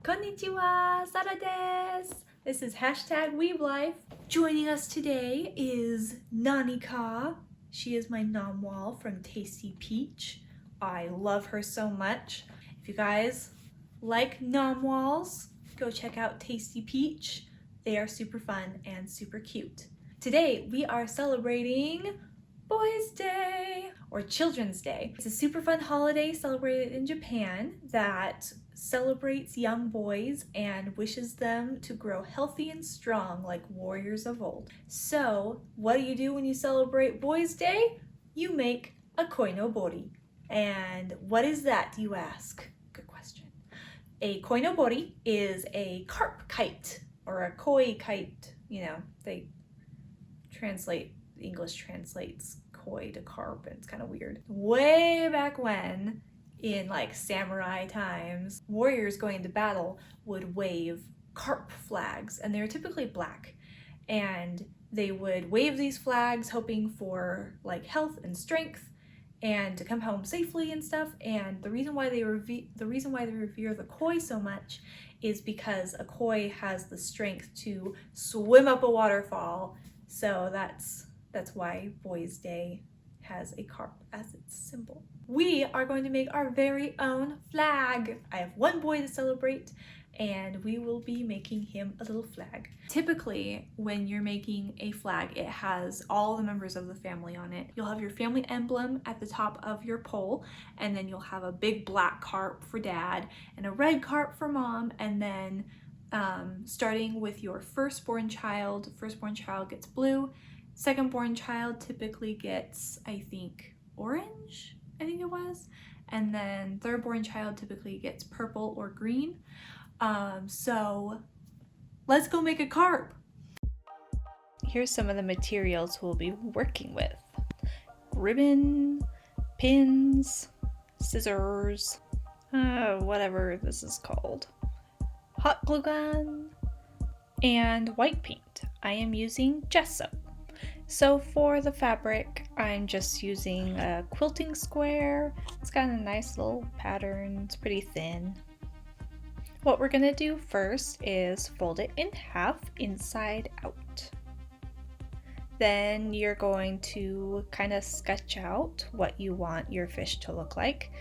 Konnichiwa, Sara desu. This is hashtag Weeb Life. Joining us today is Nanika. She is my namwal from Tasty Peach. I love her so much. If you guys like namwals, go check out Tasty Peach. They are super fun and super cute. Today we are celebrating Boys' Day or Children's Day. It's a super fun holiday celebrated in Japan that celebrates young boys and wishes them to grow healthy and strong like warriors of old. So, what do you do when you celebrate Boys' Day? You make a Koinobori. And what is that, do you ask? Good question. A Koinobori is a carp kite or a koi kite. You know, they translate, English translates koi to carp, and it's kind of weird. Way back when, in like samurai times, warriors going into battle would wave carp flags, and they were typically black, and they would wave these flags hoping for like health and strength and to come home safely and stuff. And the reason why they revere the koi so much is because a koi has the strength to swim up a waterfall. So that's why Boys' Day has a carp as its symbol. We are going to make our very own flag. I have one boy to celebrate, and we will be making him a little flag. Typically, when you're making a flag, it has all the members of the family on it. You'll have your family emblem at the top of your pole, and then you'll have a big black carp for dad and a red carp for mom, and then starting with your firstborn child gets blue. Second-born child typically gets, I think, orange, it was. And then third-born child typically gets purple or green. So let's go make a carp. Here's some of the materials we'll be working with. Ribbon, pins, scissors, whatever this is called, hot glue gun, and white paint. I am using gesso. So for the fabric, I'm just using a quilting square. It's got a nice little pattern. It's pretty thin. What we're gonna do first is fold it in half inside out. Then you're going to kind of sketch out what you want your fish to look like.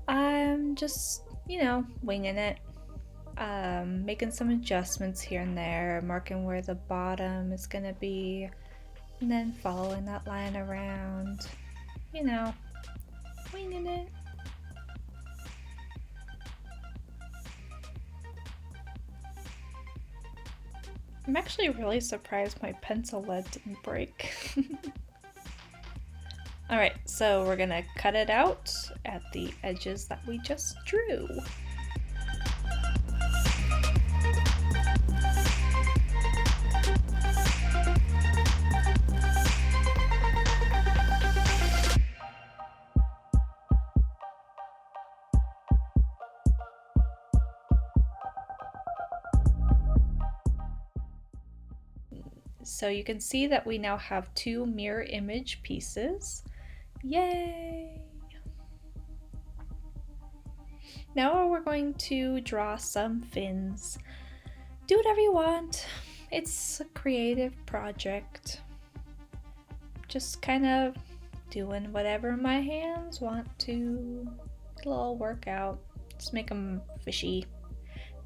I'm just, winging it. Making some adjustments here and there, marking where the bottom is gonna be, and then following that line around, winging it. I'm actually really surprised my pencil lead didn't break. Alright, so we're gonna cut it out at the edges that we just drew. So you can see that we now have two mirror image pieces. Yay! Now we're going to draw some fins. Do whatever you want. It's a creative project. Just kind of doing whatever my hands want to. A little workout. Just make them fishy.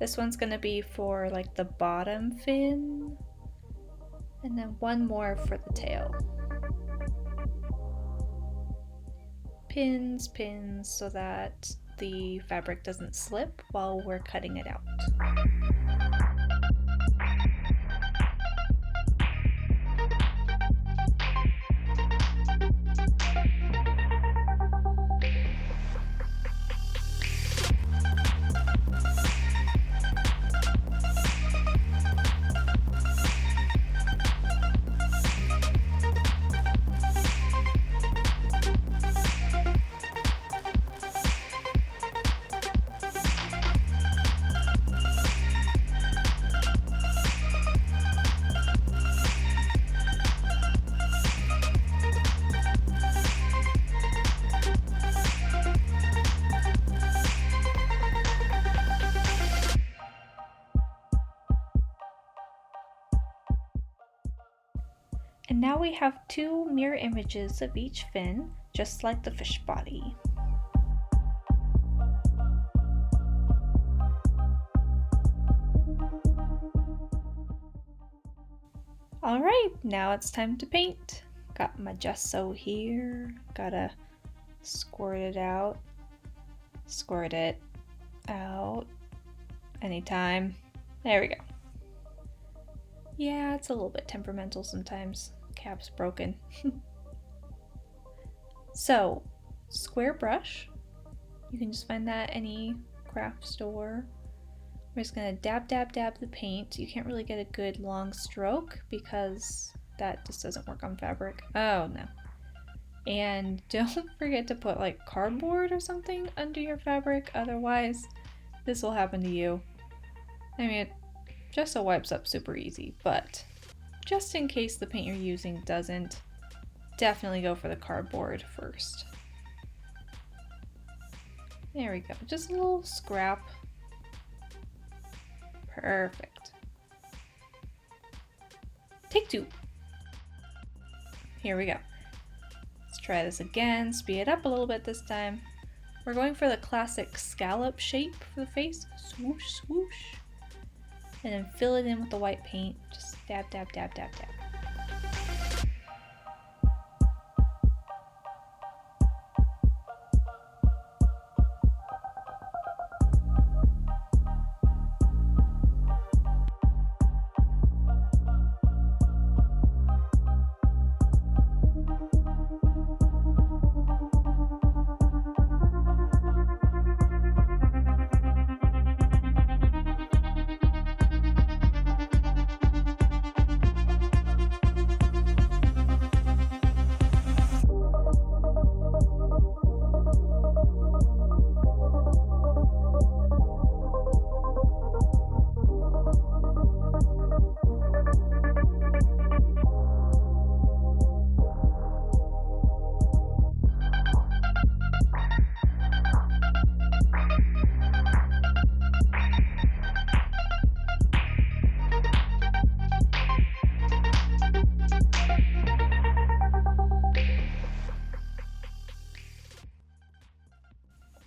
This one's gonna be for like the bottom fin. And then one more for the tail. Pins, so that the fabric doesn't slip while we're cutting it out. And now we have two mirror images of each fin, just like the fish body. Alright, now it's time to paint. Got my gesso here, gotta squirt it out, squirt it out, anytime. There we go. Yeah, it's a little bit temperamental sometimes. Cap's broken. So, square brush. You can just find that at any craft store. We're just gonna dab, dab, dab the paint. You can't really get a good long stroke because that just doesn't work on fabric. Oh no. And don't forget to put like cardboard or something under your fabric, otherwise this will happen to you. I mean, it just wipes up super easy, but just in case the paint you're using doesn't, definitely go for the cardboard first. There we go, just a little scrap. Perfect. Take two. Here we go. Let's try this again, speed it up a little bit this time. We're going for the classic scallop shape for the face. Swoosh, swoosh. And then fill it in with the white paint. Just dab, dab, dab, dab, dab.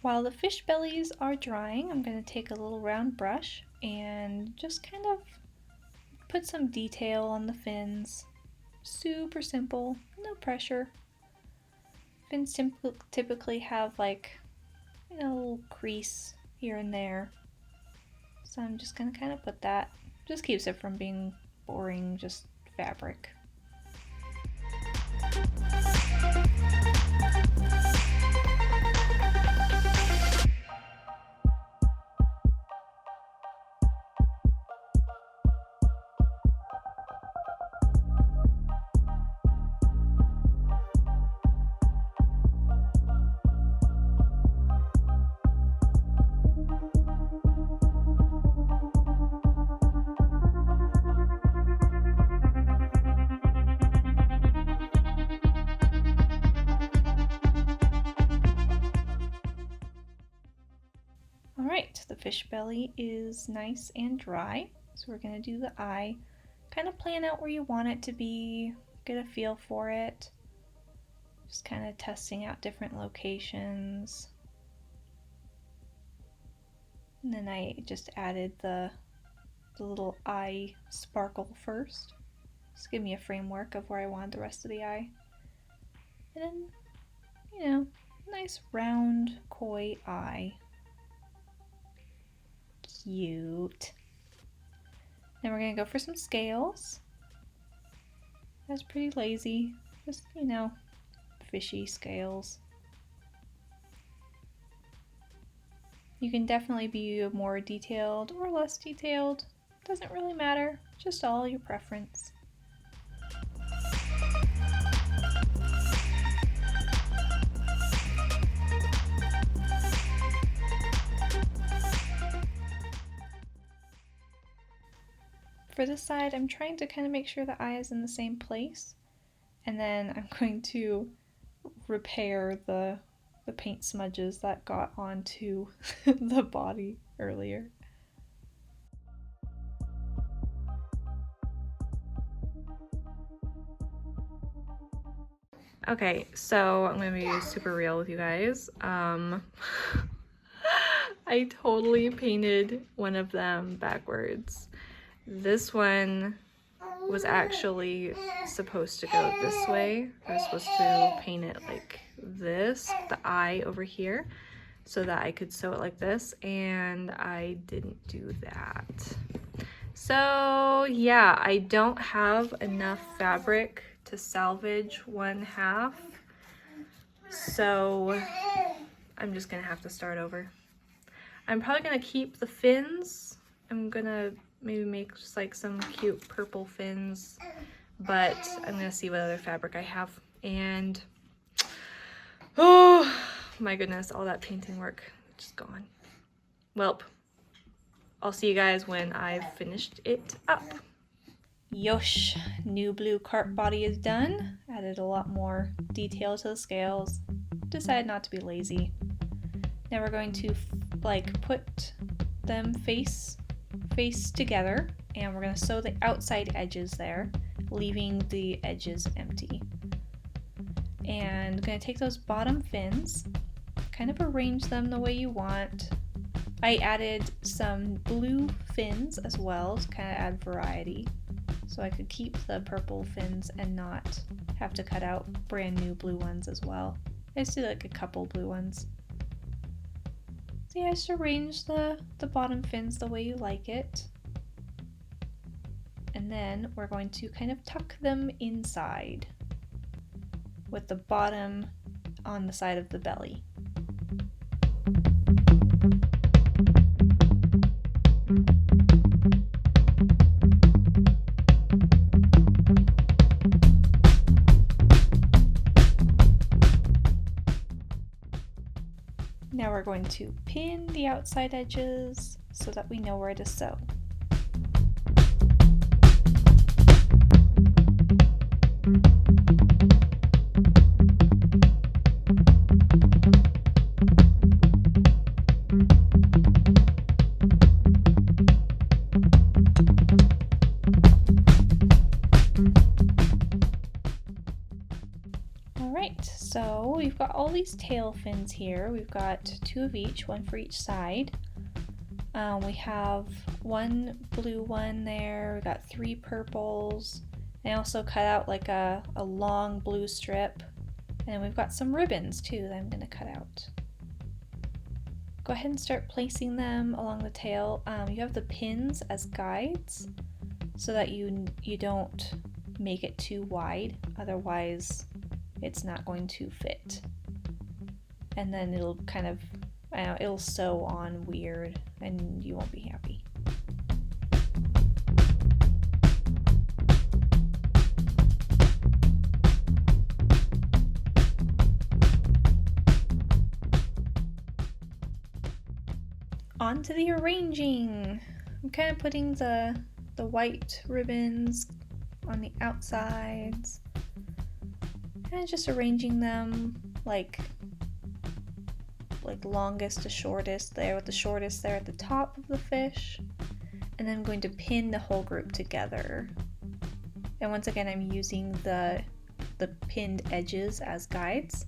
While the fish bellies are drying, I'm going to take a little round brush and just kind of put some detail on the fins. Super simple, no pressure. Fins typically have like, a little crease here and there. So I'm just going to kind of put that. Just keeps it from being boring, just fabric. Alright, the fish belly is nice and dry, so we're going to do the eye. Kind of plan out where you want it to be, get a feel for it. Just kind of testing out different locations. And then I just added the little eye sparkle first. Just give me a framework of where I want the rest of the eye. And then, nice round koi eye. Cute. Then we're gonna go for some scales. That's pretty lazy. Just, fishy scales. You can definitely be more detailed or less detailed. Doesn't really matter. Just all your preference. For this side, I'm trying to kind of make sure the eye is in the same place, and then I'm going to repair the paint smudges that got onto the body earlier. Okay, so I'm gonna be super real with you guys. I totally painted one of them backwards. This one was actually supposed to go this way. I was supposed to paint it like this, the eye over here, so that I could sew it like this, and I didn't do that. So yeah, I don't have enough fabric to salvage one half, so I'm just gonna have to start over. I'm probably gonna keep the fins. I'm gonna maybe make just like some cute purple fins, but I'm gonna see what other fabric I have. And oh my goodness, all that painting work just gone. Welp, I'll see you guys when I've finished it up. Yosh, new blue carp body is done. Added a lot more detail to the scales. Decided not to be lazy. Now we're going to like put them face together, and we're going to sew the outside edges there, leaving the edges empty. And I'm going to take those bottom fins, kind of arrange them the way you want. I added some blue fins as well to kind of add variety, so I could keep the purple fins and not have to cut out brand new blue ones as well. I just did like a couple blue ones. So yeah, just arrange the bottom fins the way you like it. And then we're going to kind of tuck them inside with the bottom on the side of the belly. Now we're going to pin the outside edges so that we know where to sew. Alright, so we've got all these tail fins here. We've got 2 of each, 1 for each side. We have 1 blue one there, we got 3 purples. I also cut out like a long blue strip. And we've got some ribbons too that I'm going to cut out. Go ahead and start placing them along the tail. You have the pins as guides so that you don't make it too wide, otherwise it's not going to fit. And then it'll kind of, I don't know, it'll sew on weird and you won't be happy. On to the arranging. I'm kind of putting the white ribbons on the outsides. Kind of just arranging them like longest to shortest there, with the shortest there at the top of the fish. And then I'm going to pin the whole group together. And once again, I'm using the pinned edges as guides,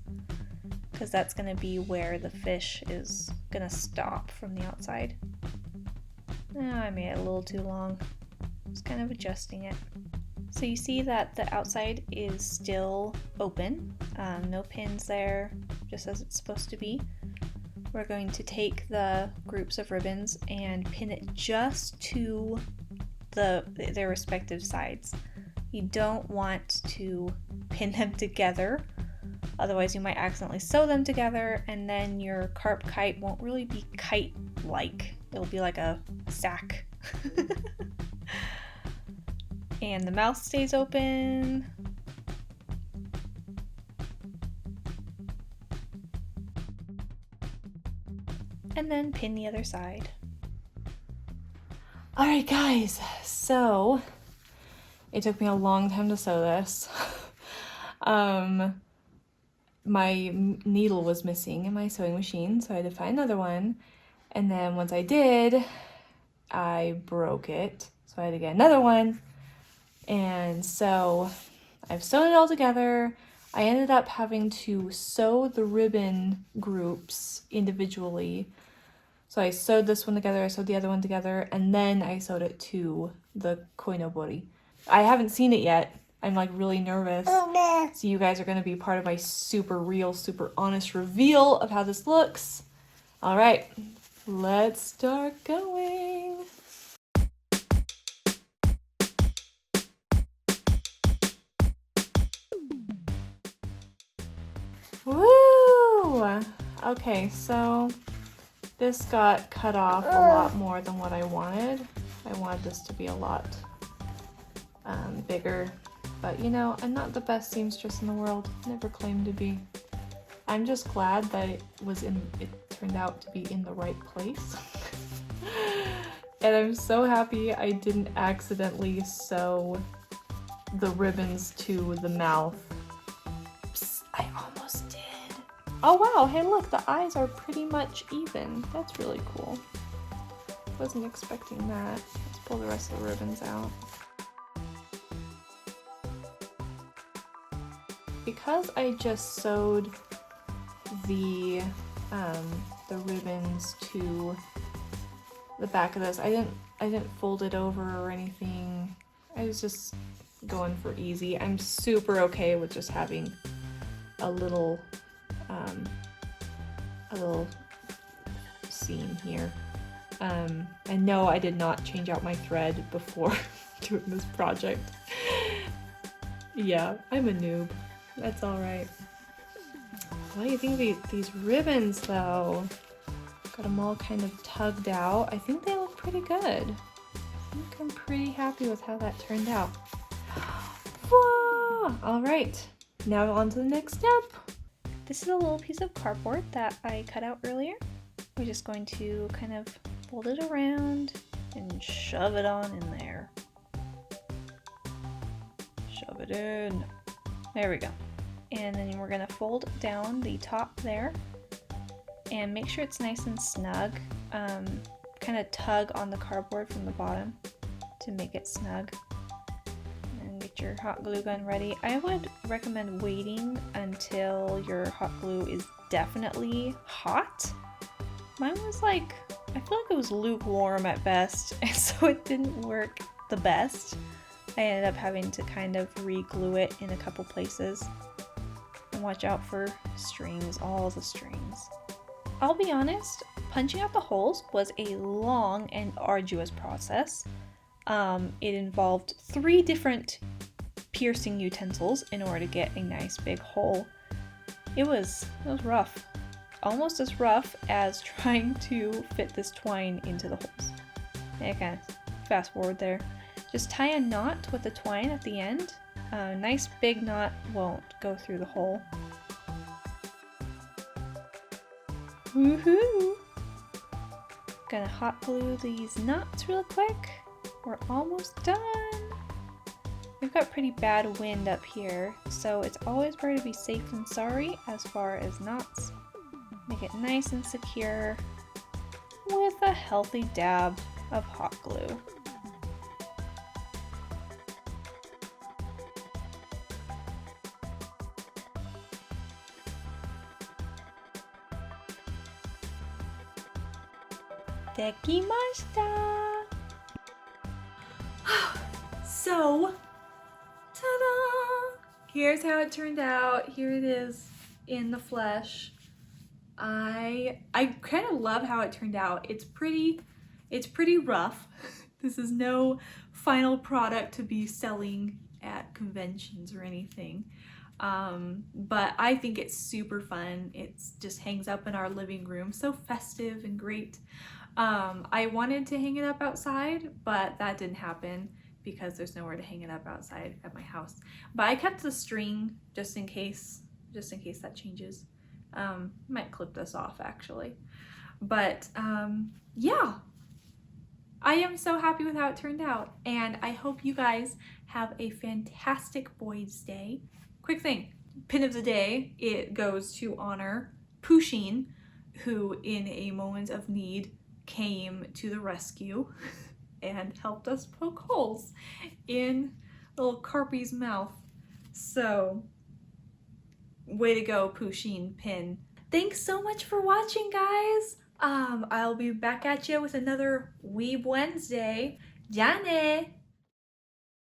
because that's going to be where the fish is going to stop from the outside. Oh, I made it a little too long. Just kind of adjusting it. So you see that the outside is still open, no pins there, just as it's supposed to be. We're going to take the groups of ribbons and pin it just to their respective sides. You don't want to pin them together, otherwise you might accidentally sew them together and then your carp kite won't really be kite-like. It'll be like a sack. And the mouth stays open. And then pin the other side. Alright guys, so it took me a long time to sew this. My needle was missing in my sewing machine, so I had to find another one. And then once I did, I broke it, so I had to get another one. And so I've sewn it all together. I ended up having to sew the ribbon groups individually. So I sewed this one together, I sewed the other one together, and then I sewed it to the Koinobori. I haven't seen it yet. I'm like really nervous. So you guys are going to be part of my super real, super honest reveal of how this looks. All right, let's start going. Woo! Okay, so this got cut off a lot more than what I wanted. I wanted this to be a lot bigger, but you know, I'm not the best seamstress in the world. Never claimed to be. I'm just glad that it turned out to be in the right place. And I'm so happy I didn't accidentally sew the ribbons to the mouth. Psst, I almost did. Oh wow, hey look, the eyes are pretty much even. That's really cool. Wasn't expecting that. Let's pull the rest of the ribbons out. Because I just sewed the ribbons to the back of this, I didn't fold it over or anything. I was just going for easy. I'm super okay with just having a little seam here. And no, I did not change out my thread before doing this project. Yeah, I'm a noob. That's all right. What do you think of these ribbons though? Got them all kind of tugged out. I think they look pretty good. I think I'm pretty happy with how that turned out. Whoa! All right, now on to the next step. This is a little piece of cardboard that I cut out earlier. We're just going to kind of fold it around and shove it on in there. Shove it in. There we go. And then we're gonna fold down the top there and make sure it's nice and snug. Kind of tug on the cardboard from the bottom to make it snug. And get your hot glue gun ready. I would recommend waiting until your hot glue is definitely hot. Mine was like, I feel like it was lukewarm at best, and so it didn't work the best. I ended up having to kind of re-glue it in a couple places. And watch out for strings, all the strings. I'll be honest, punching out the holes was a long and arduous process. It involved 3 different piercing utensils in order to get a nice big hole. It was rough. Almost as rough as trying to fit this twine into the holes. Yeah, kind of fast forward there. Just tie a knot with the twine at the end. A nice big knot won't go through the hole. Woohoo! Gonna hot glue these knots real quick. We're almost done. We've got pretty bad wind up here, so it's always better to be safe than sorry as far as knots. Make it nice and secure with a healthy dab of hot glue. Dekimashita! So, ta-da! Here's how it turned out. Here it is in the flesh. I kind of love how it turned out. It's pretty rough. This is no final product to be selling at conventions or anything. But I think it's super fun. It just hangs up in our living room, so festive and great. I wanted to hang it up outside, but that didn't happen because there's nowhere to hang it up outside at my house. But I kept the string just in case that changes. Might clip this off actually. But yeah, I am so happy with how it turned out, and I hope you guys have a fantastic Boys Day. Quick thing, pin of the day, it goes to honor Pusheen, who in a moment of need came to the rescue and helped us poke holes in little Carpy's mouth. So Way to go, Pusheen Pin. Thanks so much for watching, guys. I'll be back at you with another Weeb Wednesday. Jane!